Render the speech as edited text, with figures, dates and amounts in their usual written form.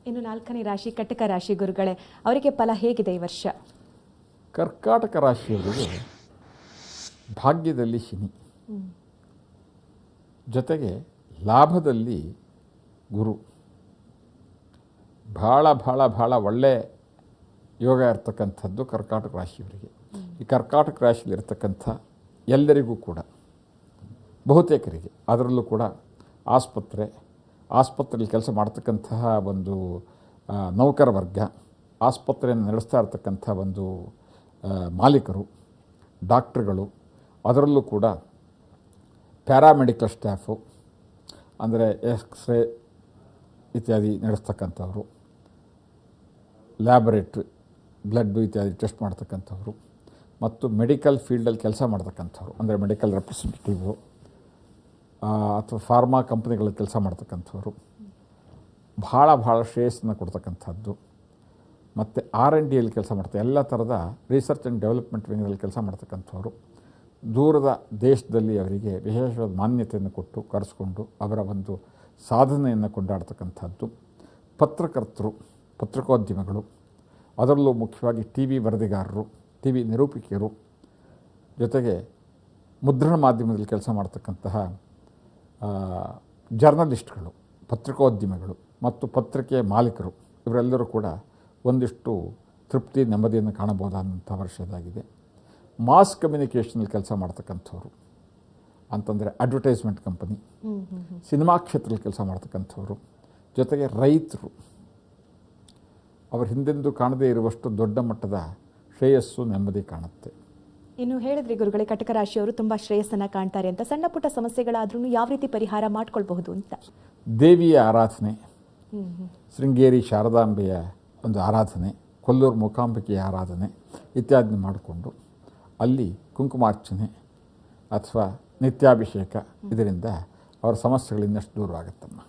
ಇನ್ನು 4ನೇ ರಾಶಿ ಕಟಕ ರಾಶಿ ಗುರುಗಳೇ, ಅವರಿಗೆ ಫಲ ಹೇಗಿದೆ ಈ ವರ್ಷ? ಕರ್ಕಾಟಕ ರಾಶಿಯವರಿಗೆ ಭಾಗ್ಯದಲ್ಲಿ ಶನಿ, ಜೊತೆಗೆ ಲಾಭದಲ್ಲಿ ಗುರು, ಭಾಳ ಒಳ್ಳೆ ಯೋಗ ಇರ್ತಕ್ಕಂಥದ್ದು ಕರ್ಕಾಟಕ ರಾಶಿಯವರಿಗೆ. ಈ ಕರ್ಕಾಟಕ ರಾಶಿಯಲ್ಲಿರ್ತಕ್ಕಂಥ ಎಲ್ಲರಿಗೂ ಕೂಡ, ಬಹುತೇಕರಿಗೆ, ಅದರಲ್ಲೂ ಕೂಡ ಆಸ್ಪತ್ರೆಯಲ್ಲಿ ಕೆಲಸ ಮಾಡ್ತಕ್ಕಂತಹ ಒಂದು ನೌಕರ ವರ್ಗ, ಆಸ್ಪತ್ರೆಯನ್ನು ನಡೆಸ್ತಾ ಇರ್ತಕ್ಕಂಥ ಒಂದು ಮಾಲೀಕರು, ಡಾಕ್ಟ್ರುಗಳು, ಅದರಲ್ಲೂ ಕೂಡ ಪ್ಯಾರಾಮೆಡಿಕಲ್ ಸ್ಟಾಫು, ಅಂದರೆ ಎಕ್ಸ್ರೇ ಇತ್ಯಾದಿ ನಡೆಸ್ತಕ್ಕಂಥವ್ರು, ಲ್ಯಾಬೊರೇಟ್ರಿ ಬ್ಲಡ್ಡು ಇತ್ಯಾದಿ ಟೆಸ್ಟ್ ಮಾಡ್ತಕ್ಕಂಥವ್ರು, ಮತ್ತು ಮೆಡಿಕಲ್ ಫೀಲ್ಡಲ್ಲಿ ಕೆಲಸ ಮಾಡ್ತಕ್ಕಂಥವ್ರು, ಅಂದರೆ ಮೆಡಿಕಲ್ ರೆಪ್ರೆಸೆಂಟೇಟಿವು ಅಥವಾ ಫಾರ್ಮಾ ಕಂಪ್ನಿಗಳಲ್ಲಿ ಕೆಲಸ ಮಾಡ್ತಕ್ಕಂಥವ್ರು, ಭಾಳ ಶ್ರೇಯಸ್ಸನ್ನು ಕೊಡ್ತಕ್ಕಂಥದ್ದು. ಮತ್ತು R&Dಯಲ್ಲಿ ಕೆಲಸ ಮಾಡ್ತಾರೆ, ಎಲ್ಲ ಥರದ ರಿಸರ್ಚ್ ಆ್ಯಂಡ್ ಡೆವಲಪ್ಮೆಂಟ್ ವಿಂಗಲ್ಲಿ ಕೆಲಸ ಮಾಡ್ತಕ್ಕಂಥವ್ರು, ದೂರದ ದೇಶದಲ್ಲಿ ಅವರಿಗೆ ವಿಶೇಷವಾದ ಮಾನ್ಯತೆಯನ್ನು ಕೊಟ್ಟು ಕರೆಸ್ಕೊಂಡು ಅವರ ಒಂದು ಸಾಧನೆಯನ್ನು ಕೊಂಡಾಡ್ತಕ್ಕಂಥದ್ದು. ಪತ್ರಕರ್ತರು, ಪತ್ರಿಕೋದ್ಯಮಿಗಳು, ಅದರಲ್ಲೂ ಮುಖ್ಯವಾಗಿ TV ವರದಿಗಾರರು, TV ನಿರೂಪಿಕೆಯರು, ಜೊತೆಗೆ ಮುದ್ರಣ ಮಾಧ್ಯಮದಲ್ಲಿ ಕೆಲಸ ಮಾಡ್ತಕ್ಕಂತಹ ಜರ್ನಲಿಸ್ಟ್ಗಳು, ಪತ್ರಿಕೋದ್ಯಮಿಗಳು ಮತ್ತು ಪತ್ರಿಕೆಯ ಮಾಲೀಕರು, ಇವರೆಲ್ಲರೂ ಕೂಡ ಒಂದಿಷ್ಟು ತೃಪ್ತಿ ನೆಮ್ಮದಿಯನ್ನು ಕಾಣಬಹುದಾದಂಥ ವರ್ಷದಾಗಿದೆ. ಮಾಸ್ ಕಮ್ಯುನಿಕೇಷನಲ್ಲಿ ಕೆಲಸ ಮಾಡ್ತಕ್ಕಂಥವ್ರು ಅಂತಂದರೆ ಅಡ್ವರ್ಟೈಸ್ಮೆಂಟ್ ಕಂಪನಿ, ಸಿನಿಮಾ ಕ್ಷೇತ್ರದಲ್ಲಿ ಕೆಲಸ ಮಾಡ್ತಕ್ಕಂಥವ್ರು, ಜೊತೆಗೆ ರೈತರು, ಅವರು ಹಿಂದೆಂದೂ ಕಾಣದೇ ಇರುವಷ್ಟು ದೊಡ್ಡ ಮಟ್ಟದ ಶ್ರೇಯಸ್ಸು ನೆಮ್ಮದಿ ಕಾಣುತ್ತೆ. ಇನ್ನು ಹೇಳಿದ್ರಿ ಗುರುಗಳೇ, ಕಟಕ ರಾಶಿಯವರು ತುಂಬ ಶ್ರೇಯಸ್ಸನ್ನು ಕಾಣ್ತಾರೆ ಅಂತ. ಸಣ್ಣ ಪುಟ್ಟ ಸಮಸ್ಯೆಗಳಾದ್ರೂ ಯಾವ ರೀತಿ ಪರಿಹಾರ ಮಾಡ್ಕೊಳ್ಬಹುದು ಅಂತ? ದೇವಿಯ ಆರಾಧನೆ, ಶೃಂಗೇರಿ ಶಾರದಾಂಬೆಯ ಒಂದು ಆರಾಧನೆ, ಕೊಲ್ಲೂರು ಮೂಕಾಂಬಿಕೆಯ ಆರಾಧನೆ ಇತ್ಯಾದಿ ಮಾಡಿಕೊಂಡು ಅಲ್ಲಿ ಕುಂಕುಮಾರ್ಚನೆ ಅಥವಾ ನಿತ್ಯಾಭಿಷೇಕ, ಇದರಿಂದ ಅವರ ಸಮಸ್ಯೆಗಳಿಂದಷ್ಟು ದೂರವಾಗುತ್ತಮ್ಮ.